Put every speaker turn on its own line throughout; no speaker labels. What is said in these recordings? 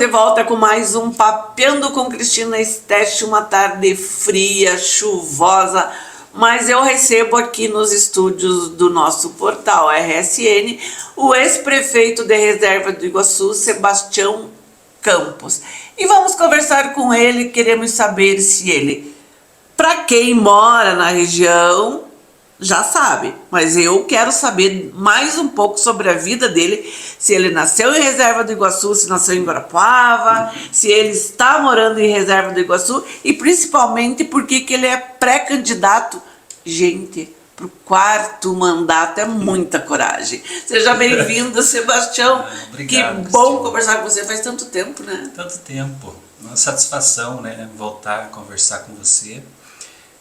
de volta com mais um Papeando com Cristina Stech, uma tarde fria, chuvosa, mas eu recebo aqui nos estúdios do nosso portal RSN o ex-prefeito de Reserva do Iguaçu, Sebastião Campos. E vamos conversar com ele, queremos saber se ele, para quem mora na região, já sabe, mas eu quero saber mais um pouco sobre a vida dele, se ele nasceu em Reserva do Iguaçu, se nasceu em Guarapuava, se ele está morando em Reserva do Iguaçu e principalmente porque ele é pré-candidato, gente, para o 4º mandato. É muita coragem. Seja bem-vindo, Sebastião.
Obrigado,
que bom
Cristina.
Conversar com você, faz tanto tempo, né?
Tanto tempo, uma satisfação, né, voltar a conversar com você.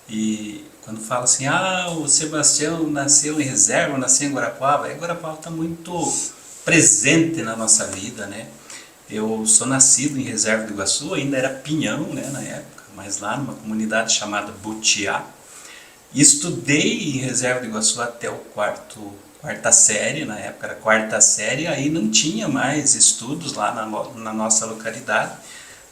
E quando fala assim, o Sebastião nasceu em Reserva, nasceu em Guarapuava, Guarapuava está muito presente na nossa vida, né? Eu sou nascido em Reserva do Iguaçu, ainda era Pinhão, né, na época, mas lá numa comunidade chamada Butiá. E estudei em Reserva do Iguaçu até o quarta série, na época era 4ª série, aí não tinha mais estudos lá na nossa localidade.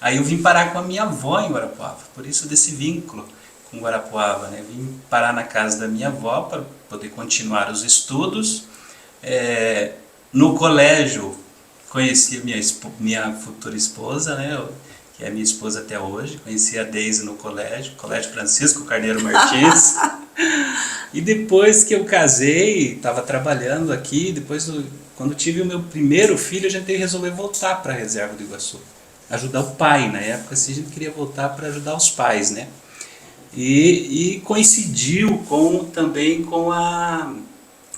Aí eu vim parar com a minha avó em Guarapuava, por isso desse vínculo com Guarapuava, né? Vim parar na casa da minha avó para poder continuar os estudos. No colégio conheci minha futura esposa, né? Que é minha esposa até hoje. Conheci a Deise no Colégio Francisco Carneiro Martins. E depois que eu casei, estava trabalhando aqui, quando tive o meu primeiro filho, a gente resolveu voltar para a Reserva do Iguaçu. Ajudar o pai, na época assim, a gente queria voltar para ajudar os pais, né? E coincidiu também com a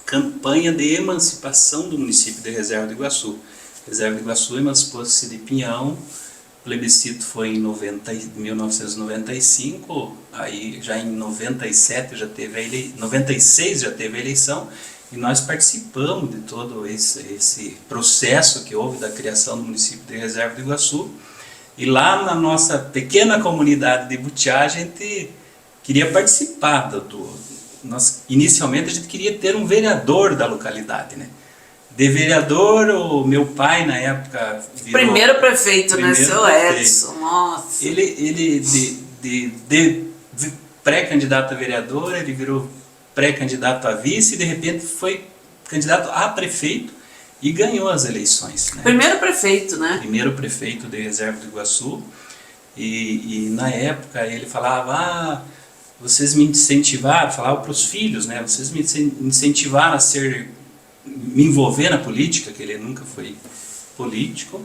campanha de emancipação do município de Reserva do Iguaçu. Reserva do Iguaçu emancipou-se de Pinhão, o plebiscito foi em 1995, aí já em 96 já teve a eleição, e nós participamos de todo esse processo que houve da criação do município de Reserva do Iguaçu. E lá na nossa pequena comunidade de Butiá, a gente queria participar inicialmente a gente queria ter um vereador da localidade, né? De vereador, o meu pai na época virou
Primeiro prefeito, né? Seu
prefeito.
Edson, nossa.
Ele de pré-candidato a vereador, ele virou pré-candidato a vice e de repente foi candidato a prefeito e ganhou as eleições, né?
Primeiro prefeito, né?
Primeiro prefeito de Reserva do Iguaçu. E na época ele falava, vocês me incentivaram, falava para os filhos, né? Vocês me incentivaram a me envolver na política, que ele nunca foi político,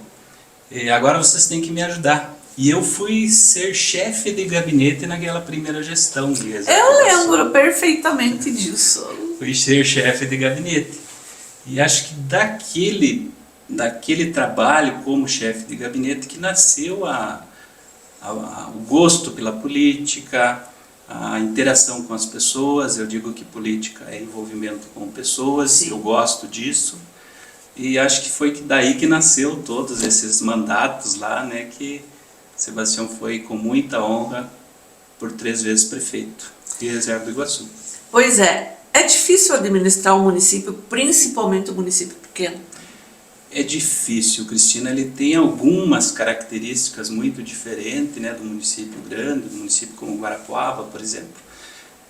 e agora vocês têm que me ajudar. E eu fui ser chefe de gabinete naquela primeira gestão de Reserva do Iguaçu.
Eu lembro perfeitamente disso.
Fui ser chefe de gabinete. E acho que daquele trabalho como chefe de gabinete que nasceu o gosto pela política, a interação com as pessoas. Eu digo que política é envolvimento com pessoas. Sim. Eu gosto disso. E acho que foi daí que nasceu todos esses mandatos lá, né, que Sebastião foi com muita honra por 3 vezes prefeito de Reserva do Iguaçu.
Pois é difícil administrar um município, principalmente um município pequeno.
É difícil, Cristina. Ele tem algumas características muito diferentes, né, do município grande, do município como Guarapuava, por exemplo.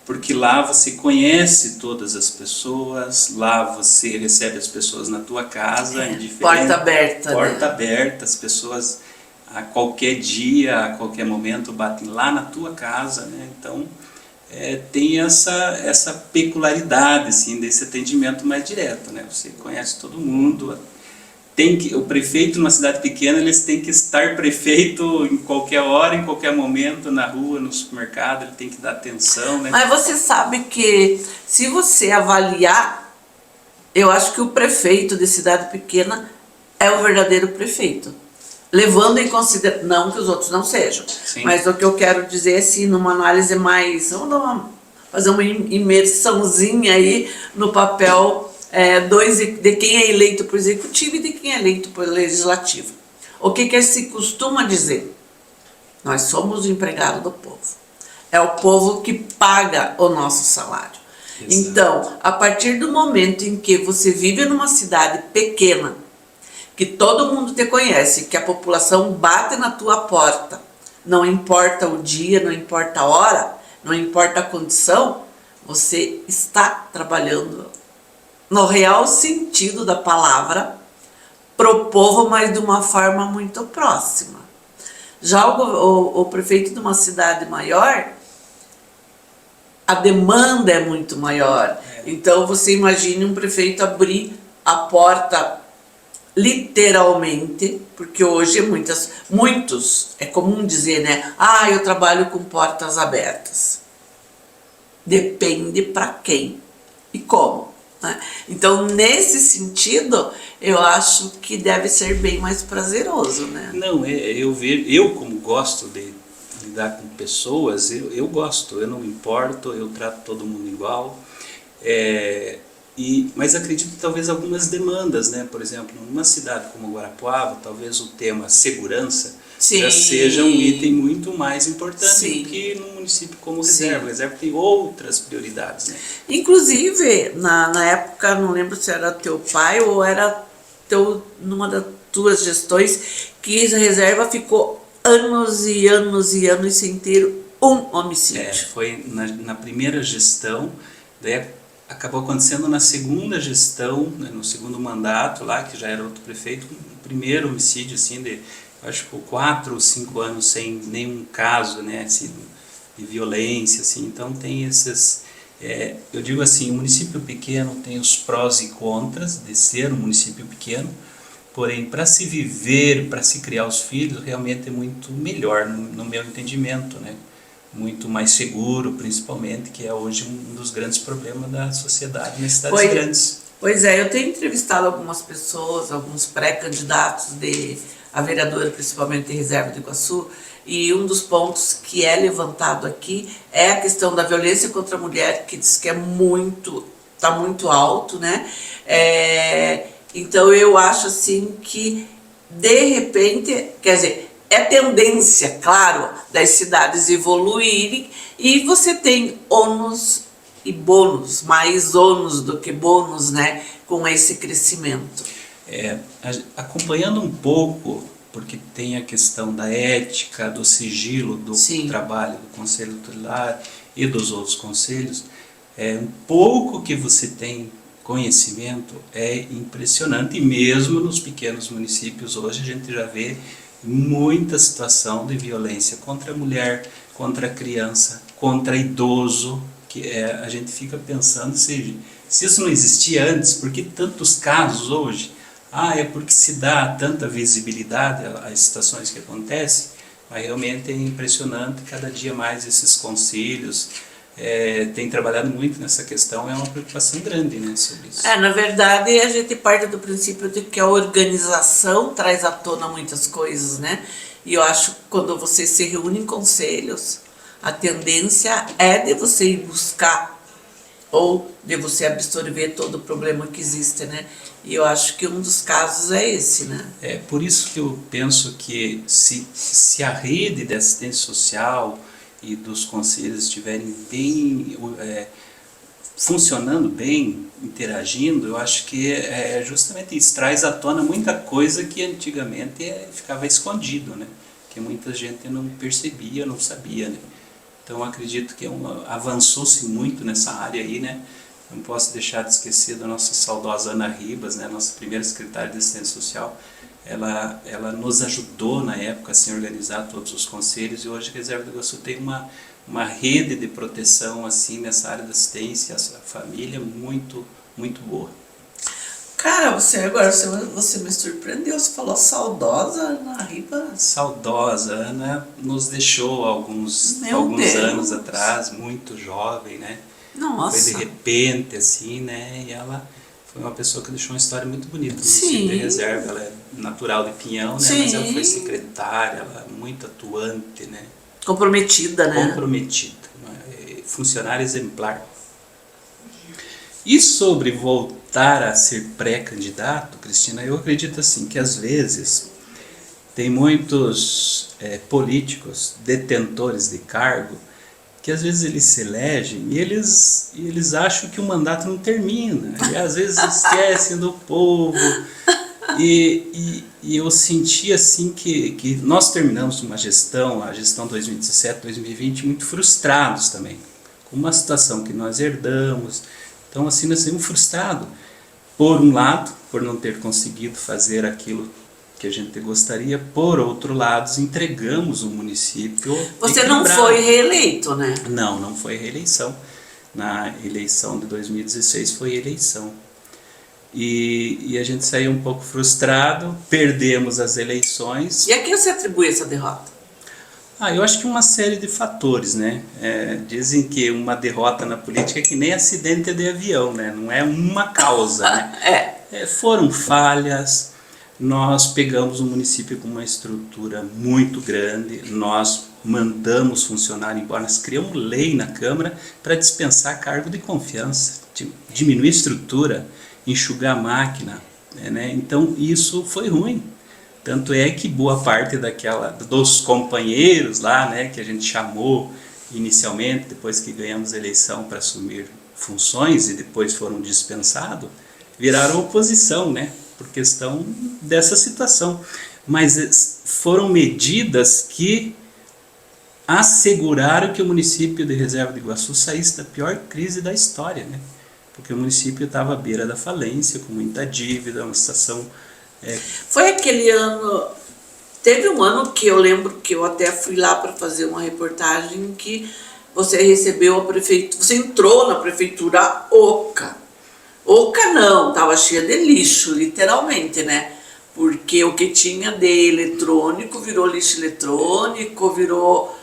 Porque lá você conhece todas as pessoas, lá você recebe as pessoas na tua casa,
porta aberta.
Porta aberta, as pessoas a qualquer dia, a qualquer momento batem lá na tua casa, né? Então tem essa peculiaridade assim, desse atendimento mais direto, né? Você conhece todo mundo. O prefeito numa cidade pequena, eles têm que estar prefeito em qualquer hora, em qualquer momento, na rua, no supermercado, ele tem que dar atenção, né?
Mas você sabe que, se você avaliar, eu acho que o prefeito de cidade pequena é o verdadeiro prefeito. Levando em consideração, não que os outros não sejam, sim, mas o que eu quero dizer é assim, numa análise mais, fazer uma imersãozinha aí no papel de quem é eleito para o executivo e de quem é eleito para o legislativo. O que se costuma dizer? Nós somos o empregado do povo. É o povo que paga o nosso salário. Exato. Então, a partir do momento em que você vive numa cidade pequena, que todo mundo te conhece, que a população bate na tua porta, não importa o dia, não importa a hora, não importa a condição, você está trabalhando no real sentido da palavra pro povo, mas de uma forma muito próxima. Já o prefeito de uma cidade maior, a demanda é muito maior. Então você imagine um prefeito abrir a porta literalmente, porque hoje muitos, é comum dizer, né? Ah, eu trabalho com portas abertas. Depende para quem e como, né? Então, nesse sentido, eu acho que deve ser bem mais prazeroso, né?
Não, eu como gosto de lidar com pessoas, eu gosto, eu não me importo, eu trato todo mundo igual. Mas acredito que talvez algumas demandas, né? Por exemplo, numa cidade como Guarapuava, talvez o tema segurança já seja um item muito mais importante do que num município como Reserva. Reserva tem outras prioridades, né?
Inclusive, na época, não lembro se era teu pai ou era numa das tuas gestões, que a Reserva ficou anos e anos e anos sem ter um homicídio.
Foi na primeira gestão, daí acabou acontecendo na segunda gestão, né, no segundo mandato lá, que já era outro prefeito, o primeiro homicídio, assim, acho que 4 ou 5 anos sem nenhum caso, né, assim, de violência, assim. Então tem esses, eu digo assim, o município pequeno tem os prós e contras de ser um município pequeno, porém para se viver, para se criar os filhos, realmente é muito melhor, no meu entendimento, né? Muito mais seguro, principalmente, que é hoje um dos grandes problemas da sociedade nas cidades grandes.
Pois é, eu tenho entrevistado algumas pessoas, alguns pré-candidatos a vereadora, principalmente de Reserva do Iguaçu, e um dos pontos que é levantado aqui é a questão da violência contra a mulher, que diz que está muito alto, né? Então eu acho assim que, de repente, quer dizer, é tendência, claro, das cidades evoluírem, e você tem ônus e bônus, mais ônus do que bônus, né, com esse crescimento.
Acompanhando um pouco, porque tem a questão da ética, do sigilo do trabalho do Conselho Tutelar e dos outros conselhos, um pouco que você tem conhecimento é impressionante, e mesmo nos pequenos municípios hoje a gente já vê muita situação de violência contra a mulher, contra a criança, contra idoso, que a gente fica pensando se isso não existia antes, por que tantos casos hoje? É porque se dá tanta visibilidade às situações que acontecem, mas realmente é impressionante, cada dia mais esses conselhos têm trabalhado muito nessa questão, é uma preocupação grande, né, sobre isso.
Na verdade, a gente parte do princípio de que a organização traz à tona muitas coisas, né? E eu acho que quando você se reúne em conselhos, a tendência é de você ir buscar ou de você absorver todo o problema que existe, né? E eu acho que um dos casos é esse, né?
Por isso que eu penso que se a rede de assistência social e dos conselhos estiverem bem, funcionando bem, interagindo, eu acho que justamente isso traz à tona muita coisa que antigamente ficava escondido, né? Que muita gente não percebia, não sabia, né? Então acredito que avançou-se muito nessa área aí, né? Não posso deixar de esquecer da nossa saudosa Ana Ribas, né? Nossa primeira secretária de assistência social. Ela nos ajudou na época a se organizar todos os conselhos, e hoje a Reserva do Iguaçu tem uma rede de proteção assim nessa área da assistência à família muito, muito boa.
Cara, você me surpreendeu, você falou saudosa Ana Ribas.
Saudosa, Ana nos deixou alguns anos atrás, muito jovem, né?
Nossa.
Foi de repente assim, né? E ela foi uma pessoa que deixou uma história muito bonita no município de Reserva. Ela é natural de Pinhão, né? Mas ela foi secretária, ela é muito atuante, né?
Comprometida, né?
Comprometida, funcionária exemplar. E sobre voltar a ser pré-candidato, Cristina, eu acredito assim que às vezes tem muitos políticos detentores de cargo que às vezes eles se elegem e eles acham que o mandato não termina, e às vezes esquecem do povo, E eu senti assim que nós terminamos uma gestão, a gestão 2017, 2020, muito frustrados também, com uma situação que nós herdamos. Então assim, nós saímos frustrados, por um lado, por não ter conseguido fazer aquilo que a gente gostaria, por outro lado, entregamos o município
Você não foi reeleito, né?
Não, não foi reeleição. Na eleição de 2016 foi eleição. E a gente saiu um pouco frustrado, perdemos as eleições.
E a quem você atribui essa derrota?
Eu acho que uma série de fatores, né? Dizem que uma derrota na política é que nem acidente de avião, né? Não é uma causa, né? Foram falhas, nós pegamos um município com uma estrutura muito grande, nós mandamos funcionário embora, nós criamos lei na Câmara para dispensar cargo de confiança, diminuir a estrutura, enxugar a máquina, né? Então isso foi ruim. Tanto é que boa parte dos companheiros lá, né, que a gente chamou inicialmente, depois que ganhamos a eleição para assumir funções e depois foram dispensados, viraram oposição, né, por questão dessa situação. Mas foram medidas que asseguraram que o município de Reserva do Iguaçu saísse da pior crise da história, né, porque o município estava à beira da falência, com muita dívida, uma situação...
Foi aquele ano, teve um ano que eu lembro que eu até fui lá para fazer uma reportagem que você recebeu a prefeitura, você entrou na prefeitura oca. Oca não, estava cheia de lixo, literalmente, né? Porque o que tinha de eletrônico virou lixo eletrônico, virou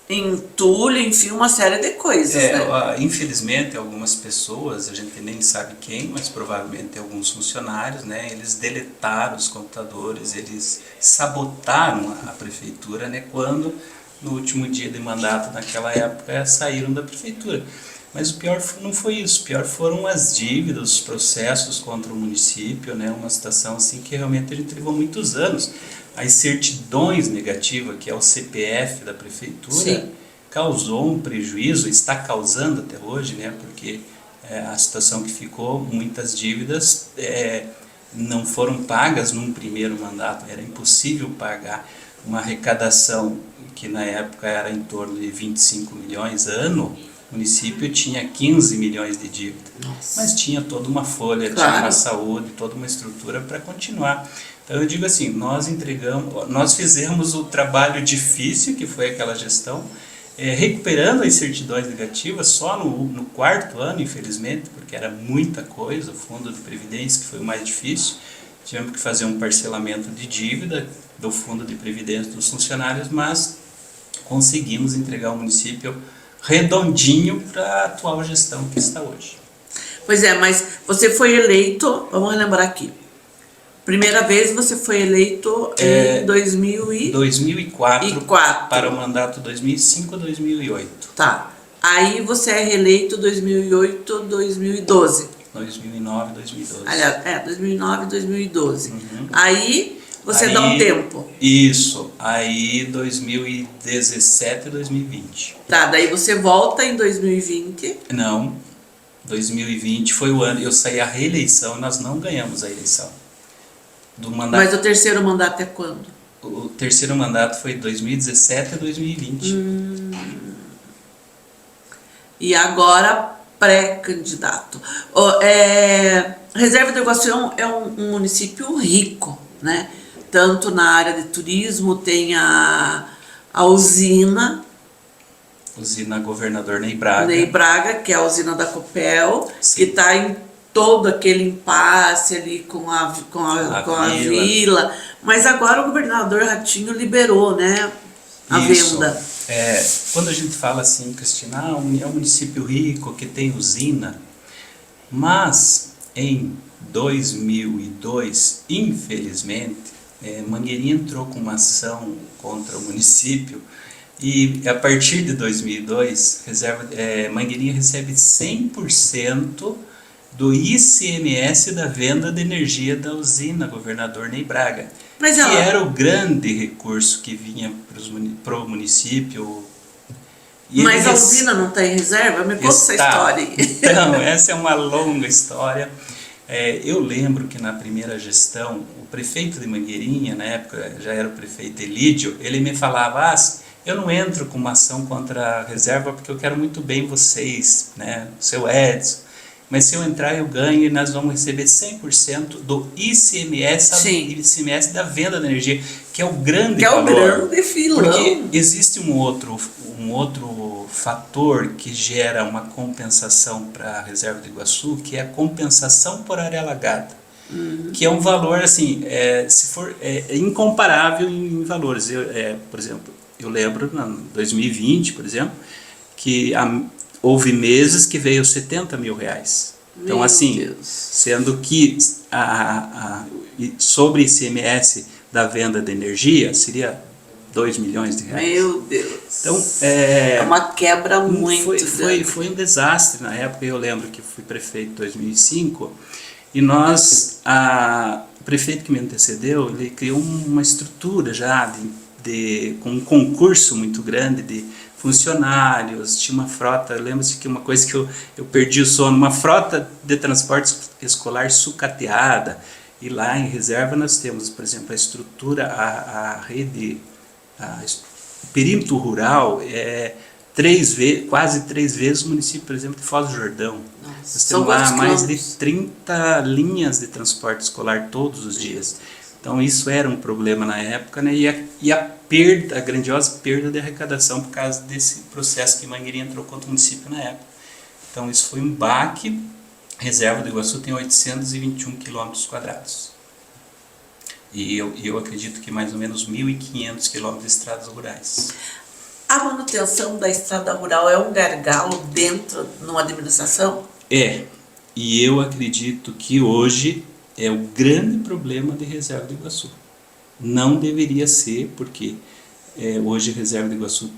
entulho, enfim, uma série de coisas, né?
Infelizmente, algumas pessoas, a gente nem sabe quem, mas provavelmente alguns funcionários, né, eles deletaram os computadores, eles sabotaram a prefeitura, né, quando no último dia de mandato, naquela época, saíram da prefeitura. Mas o pior não foi isso, o pior foram as dívidas, os processos contra o município, né, uma situação assim que realmente a gente levou muitos anos. As certidões negativas, que é o CPF da prefeitura, sim, causou um prejuízo, está causando até hoje, né, porque a situação que ficou, muitas dívidas não foram pagas num primeiro mandato, era impossível pagar. Uma arrecadação que na época era em torno de 25 milhões ano, o município tinha 15 milhões de dívida. Nossa. Mas tinha toda uma folha, claro, tinha uma saúde, toda uma estrutura para continuar. Então eu digo assim, nós fizemos o trabalho difícil, que foi aquela gestão, recuperando as certidões negativas só no quarto ano, infelizmente, porque era muita coisa, o fundo de previdência, que foi o mais difícil. Tivemos que fazer um parcelamento de dívida do fundo de previdência dos funcionários, mas conseguimos entregar o município redondinho para a atual gestão que está hoje.
Pois é, mas você foi eleito, vamos lembrar aqui, primeira vez você foi eleito em
2004 para o mandato 2005-2008.
Tá. Aí você é reeleito 2008-2012.
2009, 2012.
Aliás, 2009 e 2012. Uhum. Aí você dá um tempo.
Isso. Aí 2017 e 2020.
Tá, daí você volta em 2020.
Não. 2020 foi o ano, eu saí a reeleição, nós não ganhamos a eleição. Do mandato.
Mas o terceiro mandato é quando?
O terceiro mandato foi 2017 a 2020.
E agora pré-candidato. Reserva do Iguaçu é um município rico, né? Tanto na área de turismo, tem a usina.
Usina Governador Ney Braga.
Ney Braga, que é a usina da Copel, sim, que está em todo aquele impasse ali com a vila. Mas agora o governador Ratinho liberou, né, a venda.
Quando a gente fala assim, Cristina, é um município rico que tem usina, mas em 2002, infelizmente, Mangueirinha entrou com uma ação contra o município e a partir de 2002, Mangueirinha recebe 100% do ICMS da venda de energia da usina Governador Ney Braga, que era o grande recurso que vinha para o município.
Mas a usina não tem reserva? Me conta essa história aí.
Então, essa é uma longa história. Eu lembro que na primeira gestão, o prefeito de Mangueirinha, na época já era o prefeito Elídio, ele me falava, eu não entro com uma ação contra a reserva porque eu quero muito bem vocês, né, o seu Edson, mas se eu entrar eu ganho e nós vamos receber 100% do ICMS,
Sim.
ICMS da venda da energia, que é o grande
Que é o
valor.
grande filão.
Porque existe um outro fator que gera uma compensação para a reserva do Iguaçu, que é a compensação por área alagada. Que é um valor assim, se for, incomparável em valores. Por exemplo, eu lembro em 2020, por exemplo, que houve meses que veio 70 mil reais. Então, assim,
Deus.
sendo que sobre ICMS da venda de energia seria 2 milhões de reais.
Meu Deus.
Então,
é uma quebra muito grande.
Foi um desastre na época. Eu lembro que fui prefeito em 2005 e nós, o prefeito que me antecedeu, ele criou uma estrutura já com um concurso muito grande de funcionários, tinha uma frota, lembro-se que uma coisa que eu perdi o sono, uma frota de transporte escolar sucateada, e lá em reserva nós temos, por exemplo, a estrutura, a rede, o perímetro rural quase 3 vezes o município, por exemplo, de Foz do Jordão. Nós temos lá mais de 30 linhas de transporte escolar todos os dias. Então isso era um problema na época, né? E a grandiosa perda de arrecadação por causa desse processo que Mangueirinha entrou contra o município na época. Então isso foi um baque. A reserva do Iguaçu tem 821 quilômetros quadrados. E eu acredito que mais ou menos 1.500 quilômetros de estradas rurais.
A manutenção da estrada rural é um gargalo dentro de uma administração?
E eu acredito que hoje é o grande problema de reserva do Iguaçu. Não deveria ser, porque hoje a reserva do Iguaçu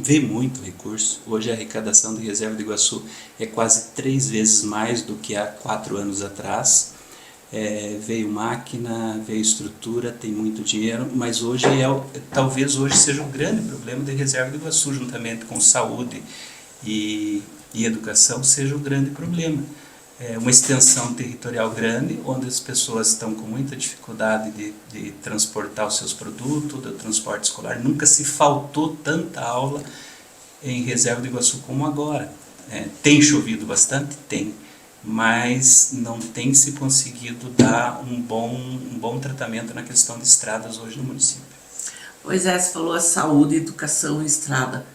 vê muito recurso. Hoje a arrecadação de reserva do Iguaçu é quase 3 vezes mais do que há 4 anos atrás. Veio máquina, veio estrutura, tem muito dinheiro, mas hoje talvez hoje seja o grande problema de reserva do Iguaçu, juntamente com saúde e educação, seja o grande problema. Uma extensão territorial grande, onde as pessoas estão com muita dificuldade de transportar os seus produtos, do transporte escolar. Nunca se faltou tanta aula em reserva do Iguaçu como agora. Tem chovido bastante? Tem. Mas não tem se conseguido dar um bom tratamento na questão de estradas hoje no município.
Pois você falou a saúde, educação e estrada.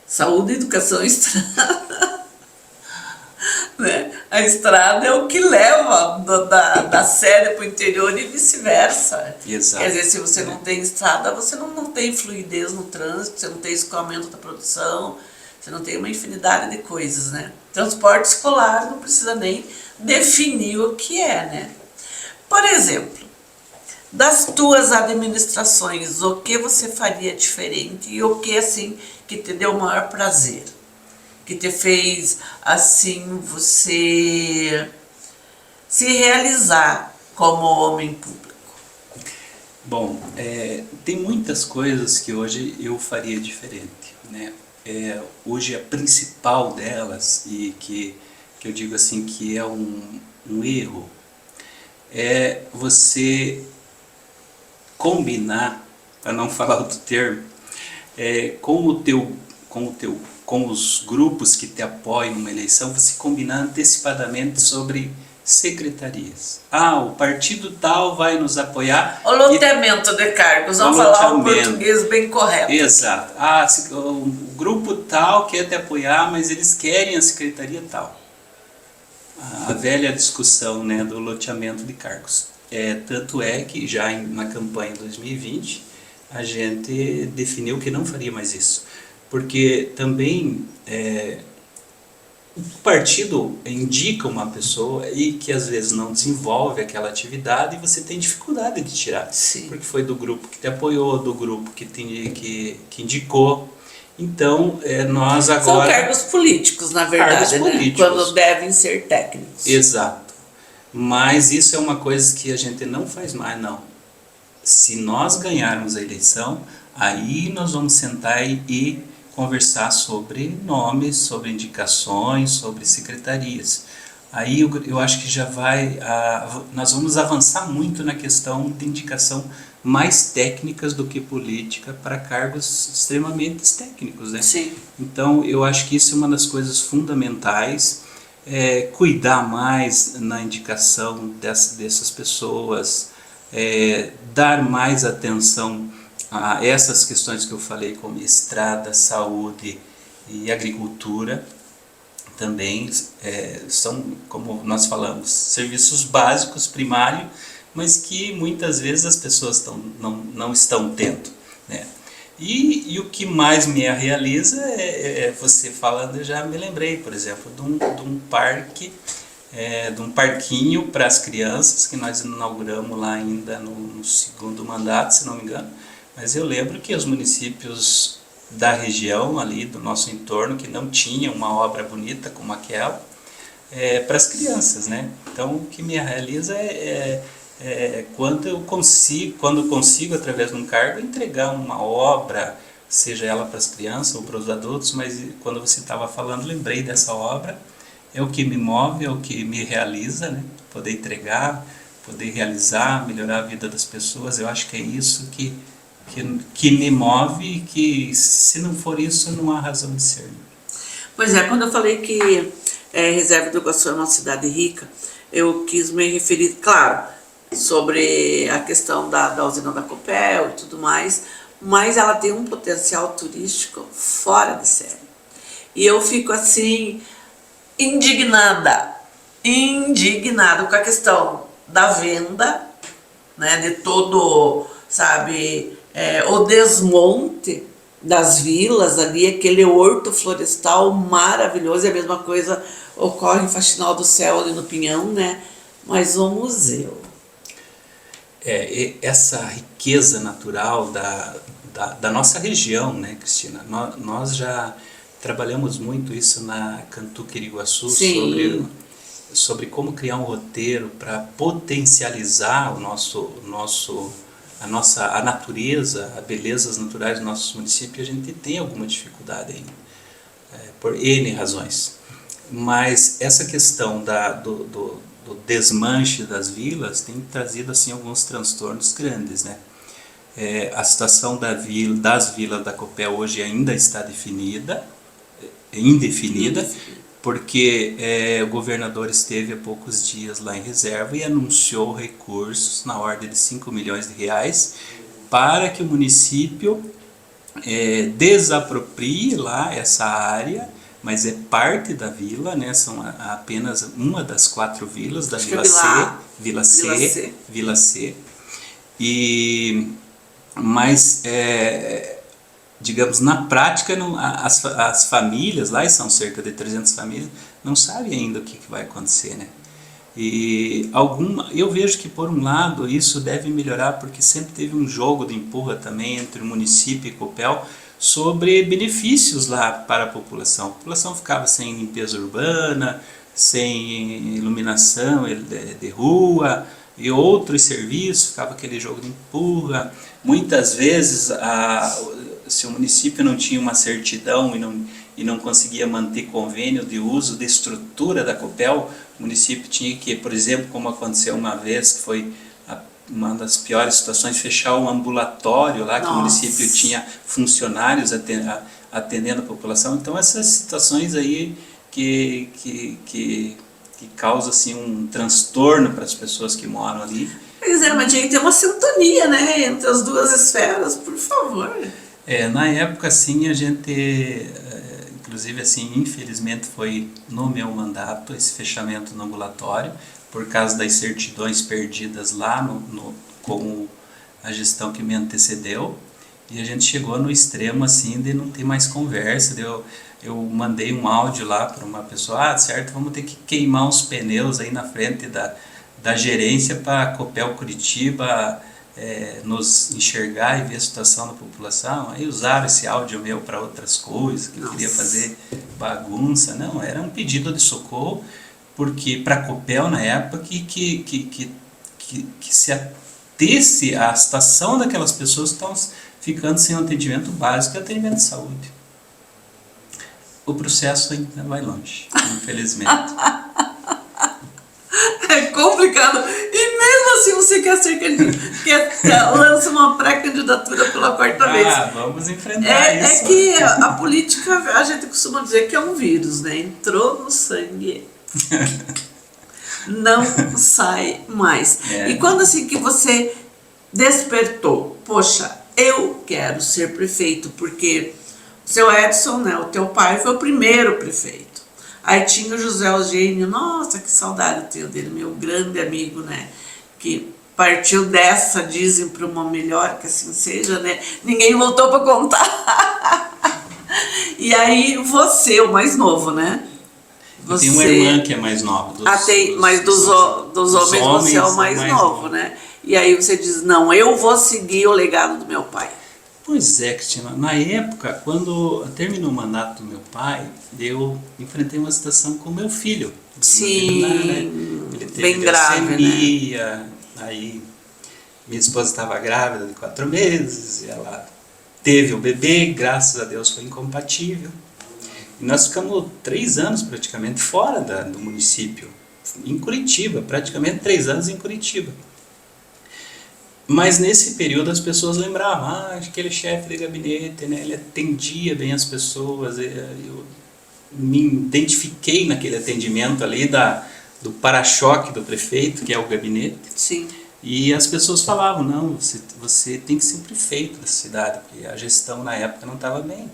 Saúde, educação e estrada. Né? A estrada é o que leva da sede para o interior e vice-versa.
Exato.
Quer dizer, se você não tem estrada, você não tem fluidez no trânsito, você não tem escoamento da produção, você não tem uma infinidade de coisas, né? Transporte escolar não precisa nem definir o que é, né? Por exemplo, das tuas administrações, o que você faria diferente e o que, assim, que te deu o maior prazer? Que te fez, assim, você se realizar como homem público?
Bom, tem muitas coisas que hoje eu faria diferente, né? Hoje a principal delas, e que eu digo assim que é um erro, é você combinar, para não falar outro termo, com os grupos que te apoiam numa eleição, você combinar antecipadamente sobre secretarias. O partido tal vai nos apoiar.
O loteamento de cargos, vamos falar o português bem correto.
Exato. O grupo tal quer te apoiar, mas eles querem a secretaria tal. A velha discussão, né, do loteamento de cargos. Tanto é que já na campanha 2020 a gente definiu que não faria mais isso. Porque também o partido indica uma pessoa e que às vezes não desenvolve aquela atividade e você tem dificuldade de tirar.
Sim.
Porque foi do grupo que te apoiou, do grupo que indicou. Então, nós agora...
São cargos políticos, na verdade,
cargos políticos.
Quando devem ser técnicos.
Exato. Mas isso é uma coisa que a gente não faz mais, não. Se nós ganharmos a eleição, aí nós vamos sentar e conversar sobre nomes, sobre indicações, sobre secretarias. aí eu acho que já nós vamos avançar muito na questão de indicação mais técnicas do que política para cargos extremamente técnicos, né?
Sim.
Então eu acho que isso é uma das coisas fundamentais, cuidar mais na indicação dessas pessoas, dar mais atenção a essas questões que eu falei, como estrada, saúde e agricultura. Também são, como nós falamos, serviços básicos, primários, mas que muitas vezes as pessoas não estão tendo, né? E o que mais me realiza você falando, eu já me lembrei, por exemplo, de um parque, de um parquinho para as crianças, que nós inauguramos lá ainda no segundo mandato, se não me engano, mas eu lembro que os municípios da região ali, do nosso entorno, que não tinham uma obra bonita como aquela, para as crianças, né? Então o que me realiza quando consigo, através de um cargo, entregar uma obra, seja ela para as crianças ou para os adultos, mas quando você estava falando, lembrei dessa obra, é o que me move, é o que me realiza, né? Poder entregar, poder realizar, melhorar a vida das pessoas, eu acho que é isso que me move, e que se não for isso, não há razão de ser.
Pois é, quando eu falei que Reserva do Iguaçu é uma cidade rica, eu quis me referir, claro, sobre a questão da usina da Copel e tudo mais, mas ela tem um potencial turístico fora de série. E eu fico assim, indignada com a questão da venda, né, de todo, sabe, o desmonte das vilas ali, aquele horto florestal maravilhoso, e a mesma coisa ocorre em Faxinal do Céu, ali no Pinhão, né? Mas o museu.
Essa riqueza natural da nossa região, né, Cristina? Nós já trabalhamos muito isso na Cantu Quiriguaçu, sobre como criar um roteiro para potencializar a natureza, as belezas naturais dos nossos municípios. A gente tem alguma dificuldade ainda, por N razões. Mas essa questão do desmanche das vilas tem trazido assim alguns transtornos grandes, né? A situação das vilas da Copel hoje ainda está indefinida, porque o governador esteve há poucos dias lá em Reserva e anunciou recursos na ordem de 5 milhões de reais para que o município desaproprie lá essa área, mas é parte da vila, né? São apenas uma das 4 vilas da Vila C. Mas digamos, na prática, as famílias lá, e são cerca de 300 famílias, não sabem ainda o que vai acontecer, né? E eu vejo que, por um lado, isso deve melhorar, porque sempre teve um jogo de empurra também entre o município e Copel sobre benefícios lá para a população. A população ficava sem limpeza urbana, sem iluminação de rua e outros serviços, ficava aquele jogo de empurra. Muitas vezes, se o município não tinha uma certidão e não conseguia manter convênio de uso de estrutura da Copel, o município tinha que, por exemplo, como aconteceu uma vez, que foi uma das piores situações, fechar um ambulatório lá, que o município tinha funcionários atendendo a população. Então essas situações aí que causam assim, um transtorno para as pessoas que moram ali.
Pois é, mas tinha que ter uma sintonia, né, entre as duas esferas, por favor.
Na época, assim, a gente, inclusive, assim, infelizmente foi no meu mandato esse fechamento no ambulatório, por causa das certidões perdidas lá com a gestão que me antecedeu, e a gente chegou no extremo, assim, de não ter mais conversa. Eu mandei um áudio lá para uma pessoa, certo, vamos ter que queimar uns pneus aí na frente da gerência para a Copel Curitiba nos enxergar e ver a situação da população. Aí usaram esse áudio meu para outras coisas, que eu queria fazer bagunça. Não, era um pedido de socorro, porque para a Copel na época que se atesse à situação daquelas pessoas que estão ficando sem um atendimento básico e atendimento de saúde. O processo ainda vai longe, infelizmente.
É complicado. E mesmo assim você quer ser candidato, lança uma pré-candidatura pela quarta vez.
Vamos enfrentar isso.
É que a política, a gente costuma dizer que é um vírus, né? Entrou no sangue, não sai mais. E quando assim que você despertou, poxa, eu quero ser prefeito, porque o seu Edson, né, o teu pai, foi o primeiro prefeito. Aí tinha o José Eugênio, nossa, que saudade eu tenho dele, meu grande amigo, né, que partiu dessa, dizem, para uma melhor, que assim seja, né, ninguém voltou para contar. E aí você, o mais novo, né?
Eu tenho uma irmã que é mais nova.
Mas dos homens você é o mais novo, né? E aí você diz, não, eu vou seguir o legado do meu pai.
Pois é, Cristina. Na época, quando terminou o mandato do meu pai, eu enfrentei uma situação com o meu filho.
Sim,
ele teve
bem grave,
leucemia, aí minha esposa estava grávida de 4 meses, e ela teve o bebê, graças a Deus foi incompatível. E nós ficamos 3 anos praticamente fora do município, em Curitiba, praticamente 3 anos em Curitiba. Mas nesse período as pessoas lembravam, aquele chefe de gabinete, né, ele atendia bem as pessoas, eu me identifiquei naquele atendimento ali do para-choque do prefeito, que é o gabinete.
Sim.
E as pessoas falavam, não, você tem que ser prefeito da cidade, porque a gestão na época não estava bem.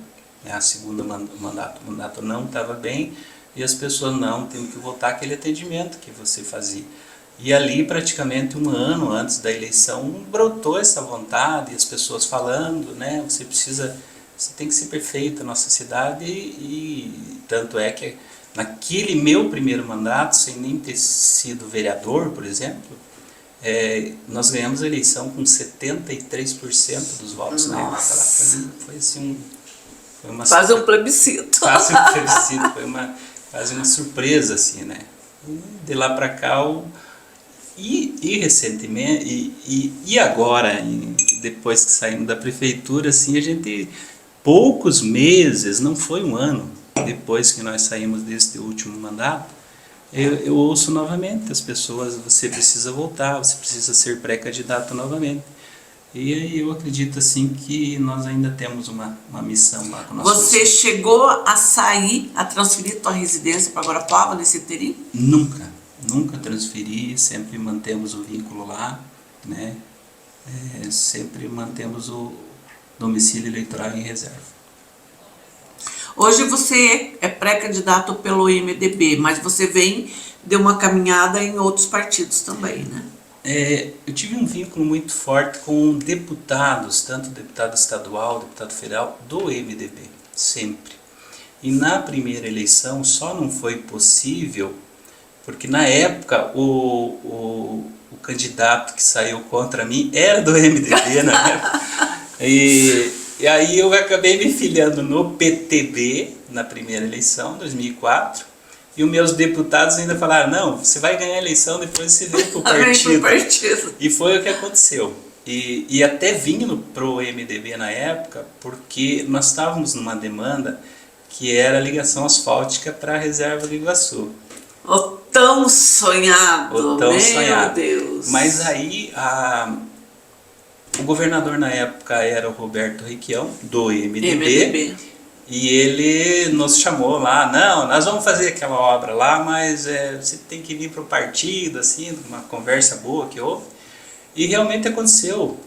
A segunda mandato não estava bem, e as pessoas, não, tem que voltar aquele atendimento que você fazia. E ali, praticamente 1 ano antes da eleição, brotou essa vontade, as pessoas falando, né, você tem que ser prefeito da nossa cidade, e tanto é que naquele meu primeiro mandato, sem nem ter sido vereador, por exemplo, nós ganhamos a eleição com 73% dos votos.
Nossa.
Na época. Foi assim
quase um plebiscito.
Quase um plebiscito, foi quase uma surpresa, assim, né? De lá para cá, e recentemente, e agora, depois que saímos da prefeitura, assim, a gente, poucos meses, não foi 1 ano, depois que nós saímos desse último mandato, eu ouço novamente as pessoas, você precisa voltar, você precisa ser pré-candidato novamente. E aí eu acredito assim que nós ainda temos uma missão lá com o nosso
Você chegou a sair, a transferir tua residência para Guarapuava nesse interim?
Nunca transferi, sempre mantemos o vínculo lá, né? Sempre mantemos o domicílio eleitoral em reserva.
Hoje você é pré-candidato pelo MDB, mas você vem de uma caminhada em outros partidos também, né?
Eu tive um vínculo muito forte com deputados, tanto deputado estadual, deputado federal, do MDB, sempre. E na primeira eleição só não foi possível, porque na época o candidato que saiu contra mim era do MDB na época. E aí eu acabei me filiando no PTB na primeira eleição, 2004. E os meus deputados ainda falaram, não, você vai ganhar a eleição, depois você vem pro partido. E foi o que aconteceu. E até vindo pro MDB na época, porque nós estávamos numa demanda que era a ligação asfáltica para a reserva do Iguaçu.
O tão sonhado, meu Deus.
Mas aí o governador na época era o Roberto Requião, do MDB. E ele nos chamou lá, não, nós vamos fazer aquela obra lá, mas você tem que vir para o partido, assim, uma conversa boa que houve. E realmente aconteceu,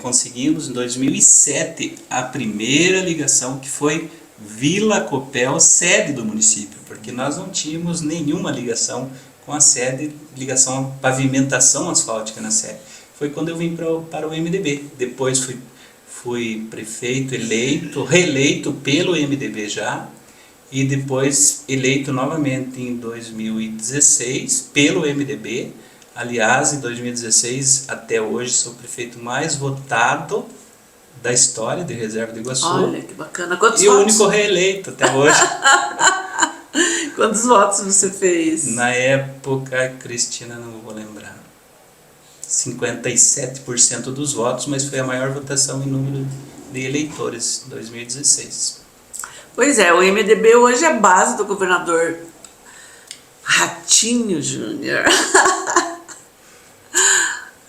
conseguimos em 2007 a primeira ligação, que foi Vila Copel, sede do município, porque nós não tínhamos nenhuma ligação com a sede, ligação, pavimentação asfáltica na sede. Foi quando eu vim para o MDB, depois fui prefeito reeleito pelo MDB já, e depois eleito novamente em 2016 pelo MDB. Aliás, em 2016 até hoje sou o prefeito mais votado da história de Reserva do Iguaçu.
Olha, que bacana. Quantos
votos? E o único reeleito até hoje.
Quantos votos você fez?
Na época, Cristina, não vou lembrar. 57% dos votos, mas foi a maior votação em número de eleitores em 2016.
Pois é, o MDB hoje é base do governador Ratinho Júnior.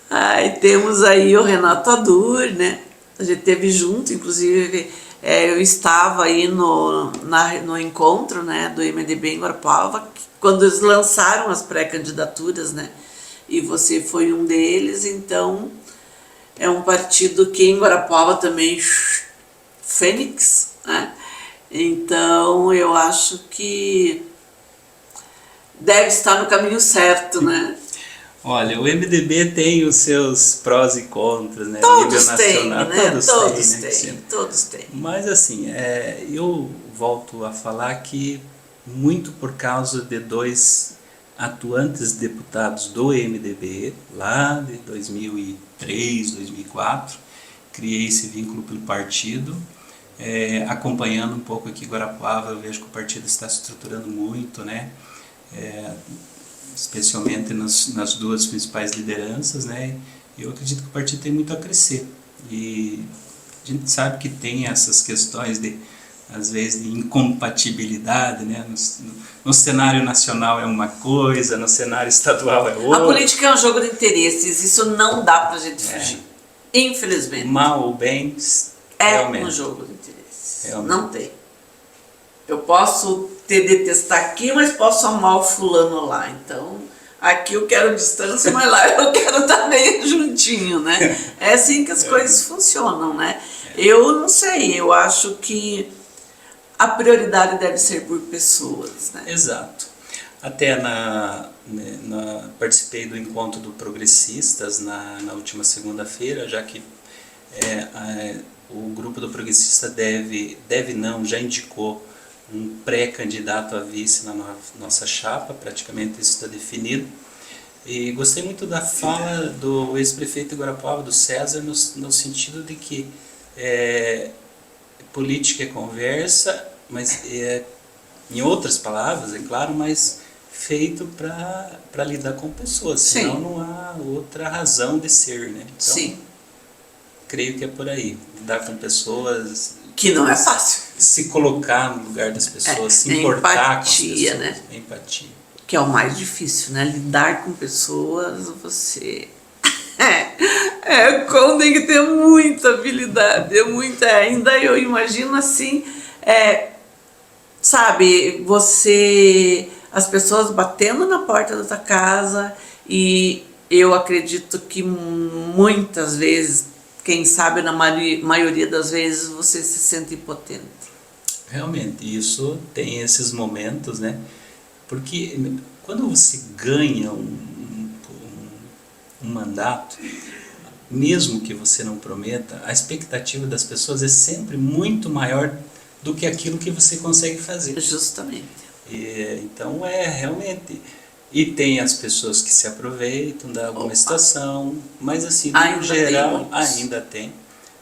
Ai, temos aí o Renato Adur, né? A gente teve junto, inclusive eu estava aí no encontro, né, do MDB em Guarapuava, quando eles lançaram as pré-candidaturas, né? E você foi um deles, então é um partido que em Guarapuava também fênix, né? Então eu acho que deve estar no caminho certo, né?
Olha, o MDB tem os seus prós e contras, né?
Todos
nível
têm,
nacional,
né?
todos têm, né?
Todos têm.
Mas assim, eu volto a falar que muito por causa de dois atuantes deputados do MDB, lá de 2003, 2004, criei esse vínculo pelo partido. Acompanhando um pouco aqui Guarapuava, eu vejo que o partido está se estruturando muito, né? Especialmente nas duas principais lideranças, né? Eu acredito que o partido tem muito a crescer. E a gente sabe que tem essas questões às vezes, de incompatibilidade, né? No cenário nacional é uma coisa, no cenário estadual é outra.
A política é um jogo de interesses, isso não dá pra gente fugir. Infelizmente.
Mal ou bem,
realmente. Um jogo de interesses.
Realmente.
Não tem. Eu posso te detestar aqui, mas posso amar o fulano lá. Então, aqui eu quero distância, mas lá eu quero estar meio juntinho, né? É assim que as coisas funcionam, né? Eu não sei, eu acho que a prioridade deve ser por pessoas, né?
Exato. Até participei do encontro do Progressistas na última segunda-feira, já que o grupo do Progressista já indicou um pré-candidato a vice na nossa chapa, praticamente isso está definido. E gostei muito da fala do ex-prefeito de Guarapuava, do César, no sentido de que política é conversa, mas em outras palavras, é claro, mas feito para lidar com pessoas, senão não há outra razão de ser, né? Então,
sim.
Creio que é por aí, lidar com pessoas...
Que não é fácil.
Se colocar no lugar das pessoas, se importar
empatia,
com as pessoas.
Né?
Empatia.
Que é o mais difícil, né? Lidar com pessoas, você... tem que ter muita habilidade, ainda eu imagino assim, sabe, as pessoas batendo na porta da tua casa, e eu acredito que muitas vezes, quem sabe na maioria das vezes, você se sente impotente.
Realmente, isso tem esses momentos, né? Porque quando você ganha um mandato, mesmo que você não prometa, a expectativa das pessoas é sempre muito maior do que aquilo que você consegue fazer.
Justamente.
Então realmente... E tem as pessoas que se aproveitam de alguma situação, mas assim, no geral, ainda tem.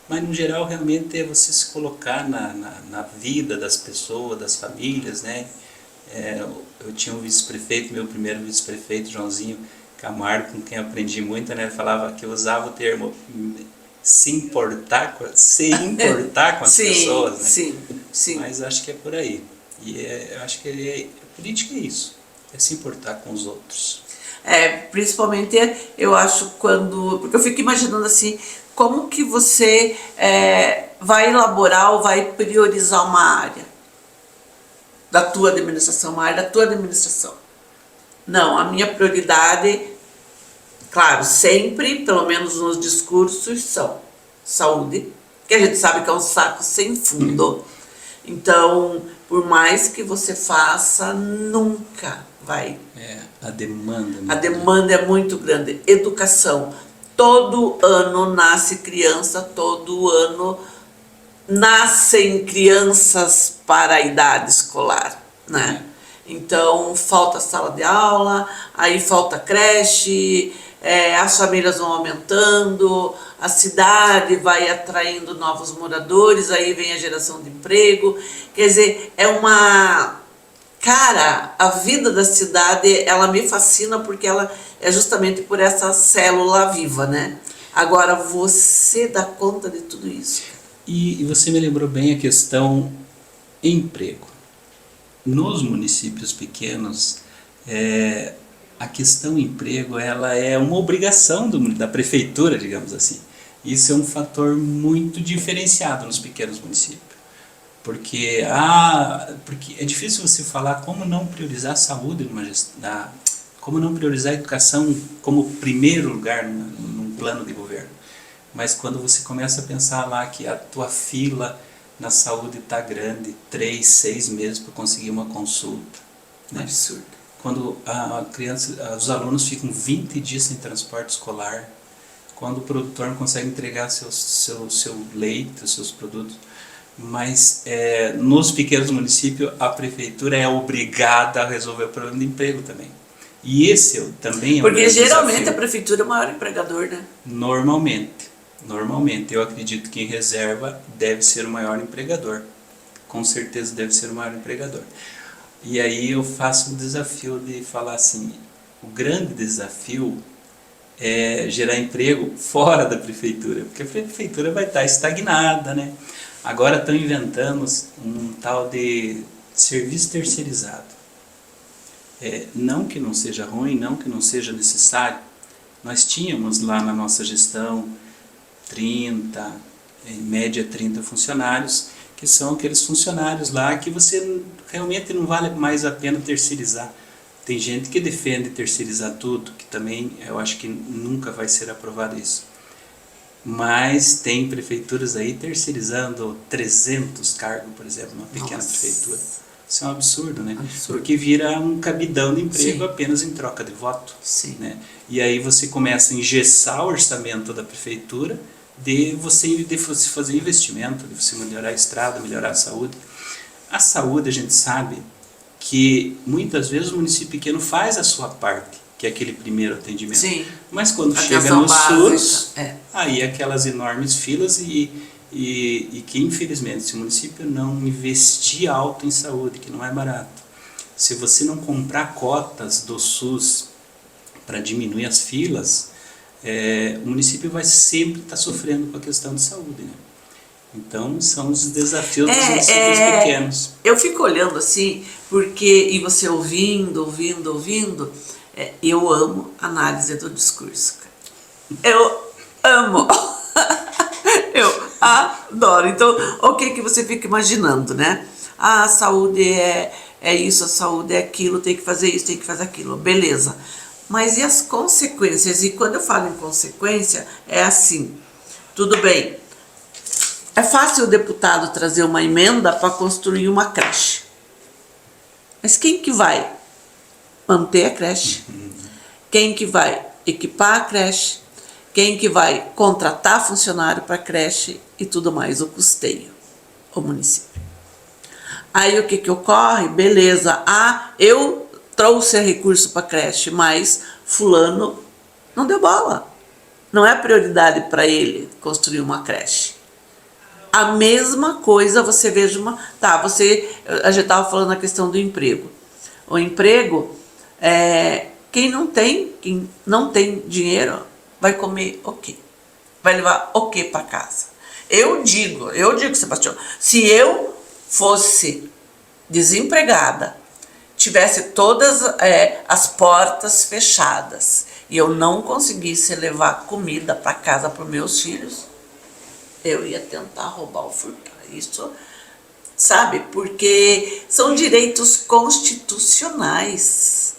Mas no geral, realmente, é você se colocar na vida das pessoas, das famílias, né? Eu tinha um vice-prefeito, meu primeiro vice-prefeito, Joãozinho Camargo, com quem eu aprendi muito, né? Ele falava que eu usava o termo se importar com as pessoas, né?
Sim.
Mas acho que é por aí. E eu acho que política é isso, é se importar com os outros.
Principalmente eu acho porque eu fico imaginando assim, como que você vai elaborar ou vai priorizar uma área da tua administração, uma área da tua administração. Não, a minha prioridade, claro, sempre, pelo menos nos discursos, são saúde, que a gente sabe que é um saco sem fundo. Então, por mais que você faça, nunca vai.
A demanda.
A demanda é muito grande. Educação. Todo ano nasce criança, todo ano nascem crianças para a idade escolar, né? Então, falta sala de aula, aí falta creche, as famílias vão aumentando, a cidade vai atraindo novos moradores, aí vem a geração de emprego. Quer dizer, Cara, a vida da cidade, ela me fascina porque ela é justamente por essa célula viva, né? Agora, você dá conta de tudo isso.
E você me lembrou bem a questão emprego. Nos municípios pequenos, A questão emprego, ela é uma obrigação da prefeitura, digamos assim. Isso é um fator muito diferenciado nos pequenos municípios. Porque é difícil você falar como não priorizar a saúde como não priorizar a educação como primeiro lugar num plano de governo. Mas quando você começa a pensar lá que a tua fila na saúde está grande, 3, 6 meses para conseguir uma consulta, né?
Absurdo.
Quando os alunos ficam 20 dias sem transporte escolar, quando o produtor não consegue entregar seu leite, os seus produtos. Mas nos pequenos municípios a prefeitura é obrigada a resolver o problema de emprego também. E esse também é um
Porque geralmente
desafio.
a prefeitura é o maior empregador, né?
Normalmente, eu acredito que em reserva deve ser o maior empregador. Com certeza deve ser o maior empregador. E aí eu faço o desafio de falar assim, o grande desafio é gerar emprego fora da prefeitura, porque a prefeitura vai estar estagnada, né? Agora estão inventando um tal de serviço terceirizado. Não que não seja ruim, não que não seja necessário. Nós tínhamos lá na nossa gestão 30, em média 30 funcionários, que são aqueles funcionários lá que você realmente não vale mais a pena terceirizar. Tem gente que defende terceirizar tudo, que também eu acho que nunca vai ser aprovado isso. Mas tem prefeituras aí terceirizando 300 cargos, por exemplo, numa pequena prefeitura. Isso é um absurdo, né?
Absurdo.
Porque vira um cabidão de emprego. Sim. Apenas em troca de voto.
Sim.
Né? E aí você começa a engessar o orçamento da prefeitura de você fazer investimento, de você melhorar a estrada, melhorar a saúde. A saúde, a gente sabe que muitas vezes o município pequeno faz a sua parte, que é aquele primeiro atendimento.
Sim.
Mas quando chega no SUS, aí aquelas enormes filas e que infelizmente se o município não investir alto em saúde, que não é barato, se você não comprar cotas do SUS para diminuir as filas, o município vai sempre estar sofrendo com a questão de saúde, né? Então são os desafios dos municípios pequenos.
Eu fico olhando assim, e você ouvindo, eu amo análise do discurso. Eu amo. Eu adoro. Então, o que você fica imaginando, né? A saúde é isso, a saúde é aquilo, tem que fazer isso, tem que fazer aquilo. Beleza. Mas e as consequências? E quando eu falo em consequência, é assim, tudo bem. É fácil o deputado trazer uma emenda para construir uma creche. Mas quem que vai manter a creche? Quem que vai equipar a creche? Quem que vai contratar funcionário para a creche e tudo mais? O custeio, o município. Aí o que ocorre? Beleza, eu trouxe recurso para a creche, mas fulano não deu bola. Não é prioridade para ele construir uma creche. A mesma coisa você veja a gente estava falando a questão do emprego. O emprego, quem não tem dinheiro, vai comer o quê? Vai levar o quê para casa? Eu digo, Sebastião, se eu fosse desempregada, tivesse todas as portas fechadas e eu não conseguisse levar comida para casa para os meus filhos, eu ia tentar roubar ou furtar. Isso, sabe? Porque são direitos constitucionais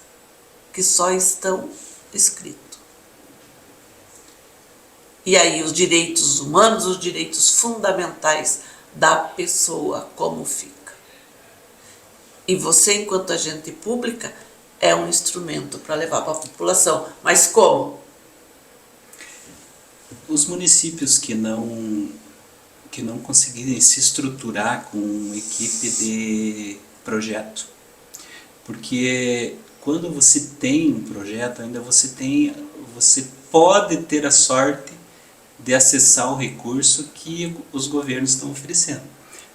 que só estão escritos. E aí os direitos humanos, os direitos fundamentais da pessoa, como fica? E você, enquanto agente pública, é um instrumento para levar para a população. Mas como?
Os municípios que não conseguirem se estruturar com equipe de projeto, porque quando você tem um projeto, ainda você pode ter a sorte de acessar o recurso que os governos estão oferecendo.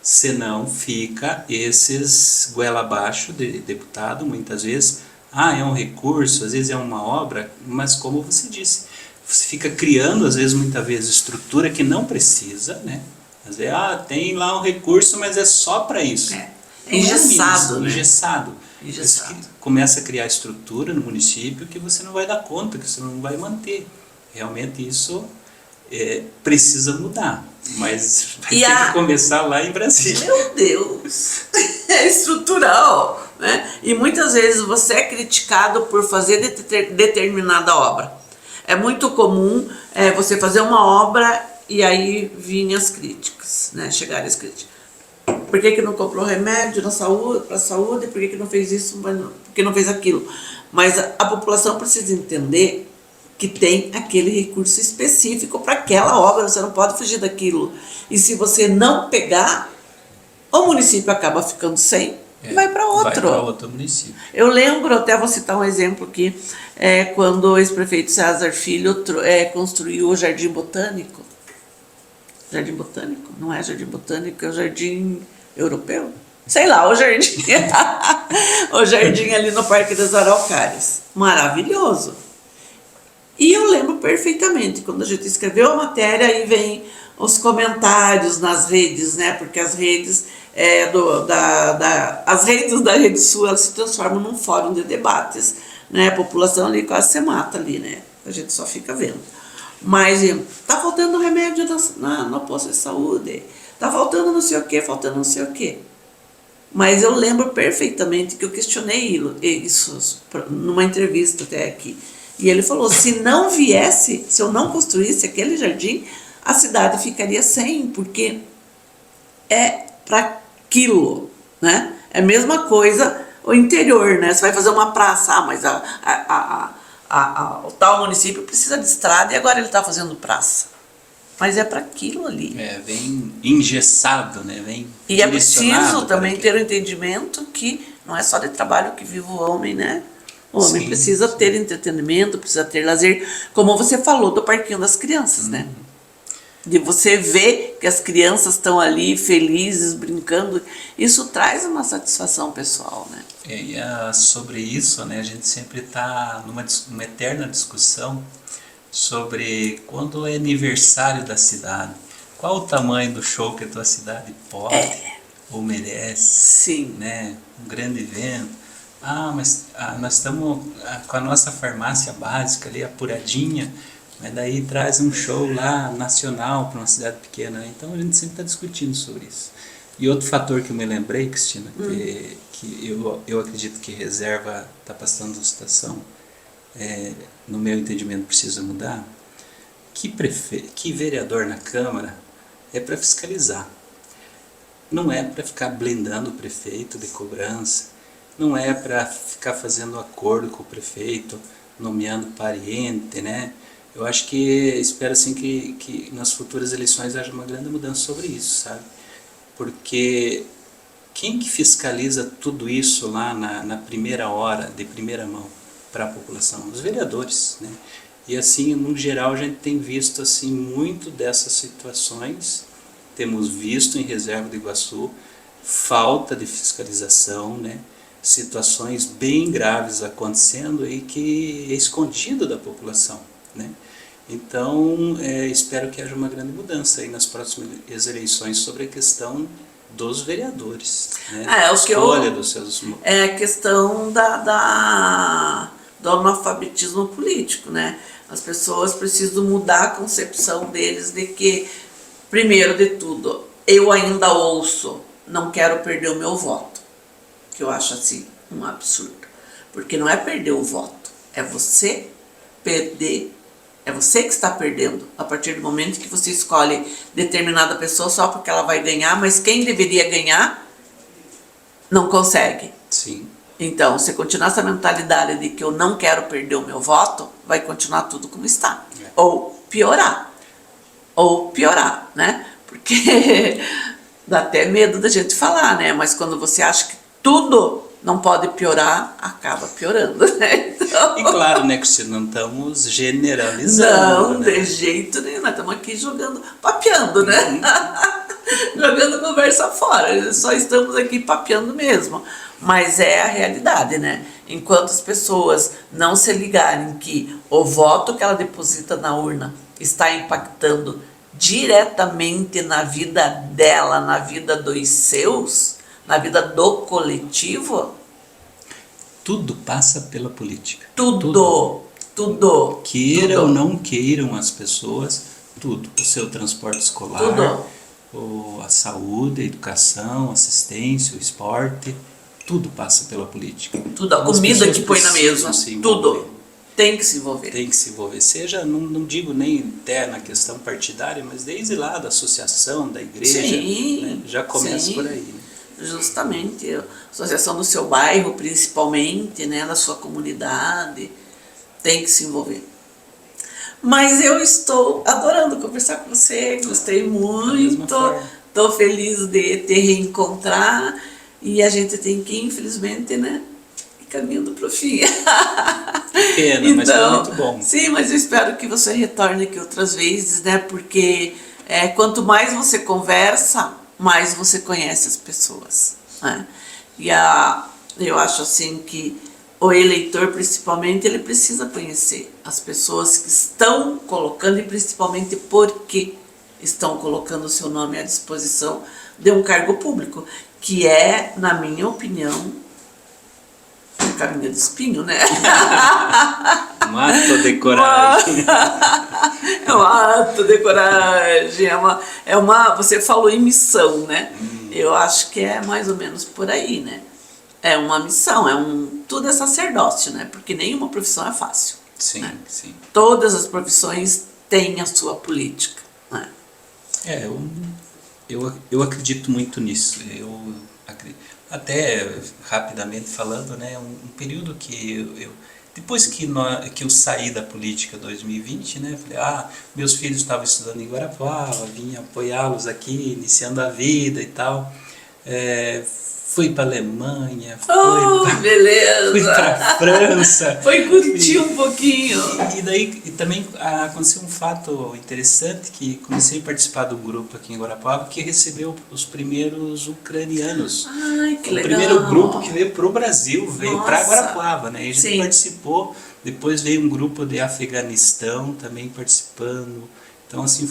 Senão fica esses goela abaixo de deputado, muitas vezes, é um recurso, às vezes é uma obra, mas como você disse, você fica criando, às vezes, muitas vezes, estrutura que não precisa, né? Às vezes, tem lá um recurso, mas é só para isso.
Engessado, né?
Engessado. Isso que começa a criar estrutura no município que você não vai dar conta, que você não vai manter. Realmente isso precisa mudar, mas vai ter que começar lá em Brasília.
Meu Deus! É estrutural, né? E muitas vezes você é criticado por fazer determinada obra. É muito comum você fazer uma obra e aí virem as críticas, né? Chegarem as críticas. Por que não comprou remédio para a saúde? Por que não fez isso? Por que não fez aquilo? Mas a população precisa entender que tem aquele recurso específico para aquela obra, você não pode fugir daquilo. E se você não pegar, o município acaba ficando sem e vai para outro.
Vai para outro município.
Eu lembro, até vou citar um exemplo aqui, quando o ex-prefeito César Filho construiu o Jardim Botânico. Jardim Botânico? Não é Jardim Botânico, é o Jardim Europeu? Sei lá, o jardim. O jardim ali no Parque das Araucárias. Maravilhoso. E eu lembro perfeitamente, quando a gente escreveu a matéria, aí vem os comentários nas redes, né? Porque as redes as redes da Rede Sul, elas se transformam num fórum de debates, né? A população ali quase se mata ali, né? A gente só fica vendo. Mas tá faltando remédio no posto de saúde, tá faltando não sei o que, faltando não sei o que. Mas eu lembro perfeitamente que eu questionei isso numa entrevista até aqui. E ele falou, se não viesse, se eu não construísse aquele jardim, a cidade ficaria sem, porque é para aquilo, né? É a mesma coisa o interior, né? Você vai fazer uma praça, mas o tal município precisa de estrada e agora ele está fazendo praça. Mas é para aquilo ali.
Vem engessado, né? Vem
e é preciso também ter o entendimento que não é só de trabalho que vive o homem, né? O homem precisa ter entretenimento, precisa ter lazer, como você falou do parquinho das crianças, né? De você ver que as crianças estão ali felizes, brincando, isso traz uma satisfação pessoal, né?
Sobre isso, né, a gente sempre está numa eterna discussão sobre quando é aniversário da cidade. Qual o tamanho do show que a tua cidade pode ou merece?
Sim.
Né? Um grande evento. Mas nós estamos com a nossa farmácia básica ali, apuradinha, mas daí traz um show lá nacional para uma cidade pequena. Então a gente sempre está discutindo sobre isso. E outro fator que eu me lembrei, Cristina, que eu acredito que reserva está passando situação, no meu entendimento precisa mudar, que vereador na Câmara é para fiscalizar. Não é para ficar blindando o prefeito de cobrança, não é para ficar fazendo acordo com o prefeito, nomeando pariente, né? Eu acho que espero assim que nas futuras eleições haja uma grande mudança sobre isso, sabe? Porque quem que fiscaliza tudo isso lá na primeira hora, de primeira mão, para a população? Os vereadores, né? E assim, no geral, a gente tem visto assim muito dessas situações, temos visto em Reserva do Iguaçu, falta de fiscalização, né? Situações bem graves acontecendo e que é escondido da população, né? Então, espero que haja uma grande mudança aí nas próximas eleições sobre a questão dos vereadores, né? A escolha dos seus...
É a questão do analfabetismo político, né? As pessoas precisam mudar a concepção deles de que, primeiro de tudo, eu ainda ouço, não quero perder o meu voto. Que eu acho assim um absurdo. Porque não é perder o voto, é você perder, é você que está perdendo a partir do momento que você escolhe determinada pessoa só porque ela vai ganhar, mas quem deveria ganhar não consegue.
Sim.
Então, se continuar essa mentalidade de que eu não quero perder o meu voto, vai continuar tudo como está. Ou piorar, né? Porque dá até medo da gente falar, né? Mas quando você acha que tudo não pode piorar, acaba piorando, né? Então...
E claro, né, que não estamos generalizando.
Não, né? De jeito nenhum, nós estamos aqui jogando, papeando, né? Jogando conversa fora, só estamos aqui papeando mesmo. Mas é a realidade, né? Enquanto as pessoas não se ligarem que o voto que ela deposita na urna está impactando diretamente na vida dela, na vida dos seus, na vida do coletivo,
tudo passa pela política.
Tudo.
Queira ou não queiram as pessoas, tudo. O seu transporte escolar, a saúde, a educação, a assistência, o esporte, tudo passa pela política.
Tudo, a comida que põe na mesa, tudo. Tem que se envolver.
Tem que se envolver. Seja, não digo nem até na questão partidária, mas desde lá da associação, da igreja, né? Já começa por aí. Né?
Justamente, a associação do seu bairro, principalmente, né? Da sua comunidade, tem que se envolver. Mas eu estou adorando conversar com você, gostei muito, estou feliz de te reencontrar e a gente tem que, infelizmente, né? Caminhando para o fim.
Pena, então, mas foi muito bom.
Sim, mas eu espero que você retorne aqui outras vezes, né? Porque quanto mais você conversa, mais você conhece as pessoas. Né? E eu acho assim que o eleitor, principalmente, ele precisa conhecer as pessoas que estão colocando e principalmente porque estão colocando o seu nome à disposição de um cargo público, que é, na minha opinião, caminho de espinho, né?
Um ato de coragem.
É um ato de coragem. Você falou em missão, né? Eu acho que é mais ou menos por aí, né? É uma missão, tudo é sacerdócio, né? Porque nenhuma profissão é fácil.
Sim,
né?
sim.
Todas as profissões têm a sua política, né?
Eu acredito muito nisso. Até rapidamente falando, né, um período que depois que eu saí da política 2020, né, falei, meus filhos estavam estudando em Guarapuava, vim apoiá-los aqui, iniciando a vida e tal, fui para a Alemanha, fui para a França.
Foi curtir um pouquinho.
E daí também aconteceu um fato interessante, que comecei a participar de um grupo aqui em Guarapuava que recebeu os primeiros ucranianos.
Ai, que legal.
O primeiro grupo que veio para o Brasil, veio para Guarapuava, né? E a gente participou, depois veio um grupo de Afeganistão também participando. Então, assim,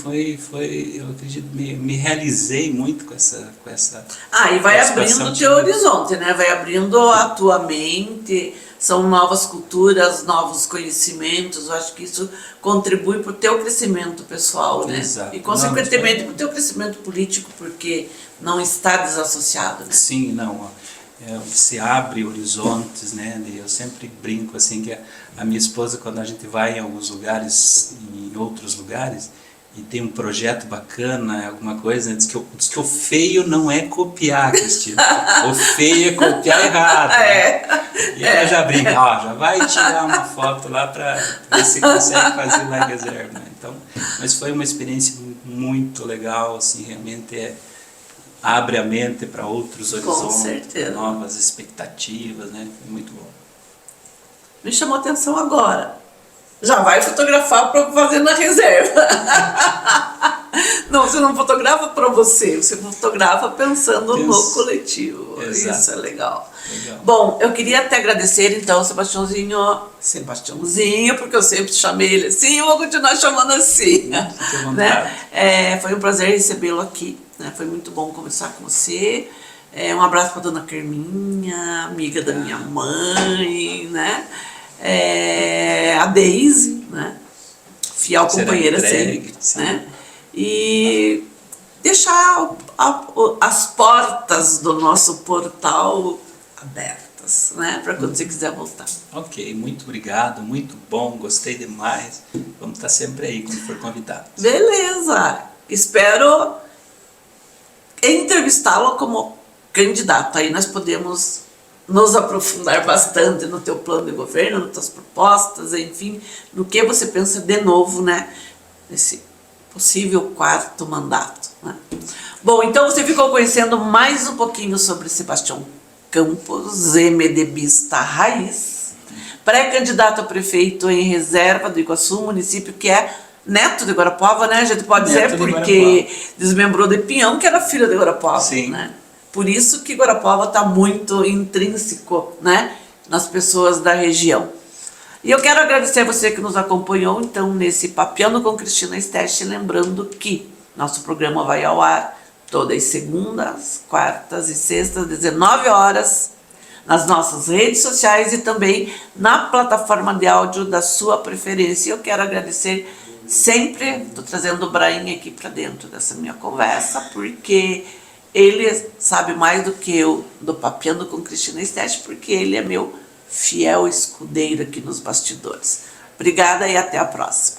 eu acredito, me realizei muito com essa
e vai abrindo o teu horizonte, né? Vai abrindo a tua mente, são novas culturas, novos conhecimentos. Eu acho que isso contribui para o teu crescimento pessoal, né?
Exato.
E, consequentemente, para o teu crescimento político, porque não está desassociado, né?
Sim, não. Você abre horizontes, né? Eu sempre brinco, assim, que a minha esposa, quando a gente vai em alguns lugares, em outros lugares, e tem um projeto bacana, alguma coisa, diz que o feio não é copiar, Cristina. O feio é copiar errado. Né? E ela já brinca, já vai tirar uma foto lá para ver se consegue fazer lá em reserva. Né? Então, mas foi uma experiência muito legal, assim, realmente abre a mente para outros horizontes, novas expectativas, né? Foi muito bom.
Me chamou a atenção agora. Já vai fotografar para fazer na reserva. Não, você não fotografa para você fotografa pensando no coletivo.
Exato.
Isso é legal. Bom, eu queria até agradecer então Sebastiãozinho, porque eu sempre chamei ele assim, eu vou continuar chamando assim. Né? Foi um prazer recebê-lo aqui, né? Foi muito bom conversar com você. Um abraço para dona Carminha, amiga da minha mãe, né? A Deise, né? Fiel companheira sempre, né? E deixar as portas do nosso portal abertas, né? Para quando você quiser voltar.
Ok, muito obrigado, muito bom, gostei demais. Vamos estar sempre aí quando for convidado.
Beleza! Espero entrevistá-lo como candidato. Aí nós podemos nos aprofundar bastante no teu plano de governo, nas tuas propostas, enfim, no que você pensa de novo, né? Nesse possível 4º mandato. Né? Bom, então você ficou conhecendo mais um pouquinho sobre Sebastião Campos, MDBista raiz, pré-candidato a prefeito em reserva do Iguaçu, município que é neto de Guarapuava, né? A gente pode dizer, porque desmembrou de Pinhão, que era filho de Guarapuava.
Sim.
Né? Por isso que Guarapuava está muito intrínseco, né, nas pessoas da região. E eu quero agradecer a você que nos acompanhou, então, nesse Papeando com Cristina Stech, lembrando que nosso programa vai ao ar todas as segundas, quartas e sextas, 19 horas, nas nossas redes sociais e também na plataforma de áudio da sua preferência. Eu quero agradecer sempre, estou trazendo o Brainha aqui para dentro dessa minha conversa, porque ele sabe mais do que eu do Papeando com Cristina Estete, porque ele é meu fiel escudeiro aqui nos bastidores. Obrigada e até a próxima.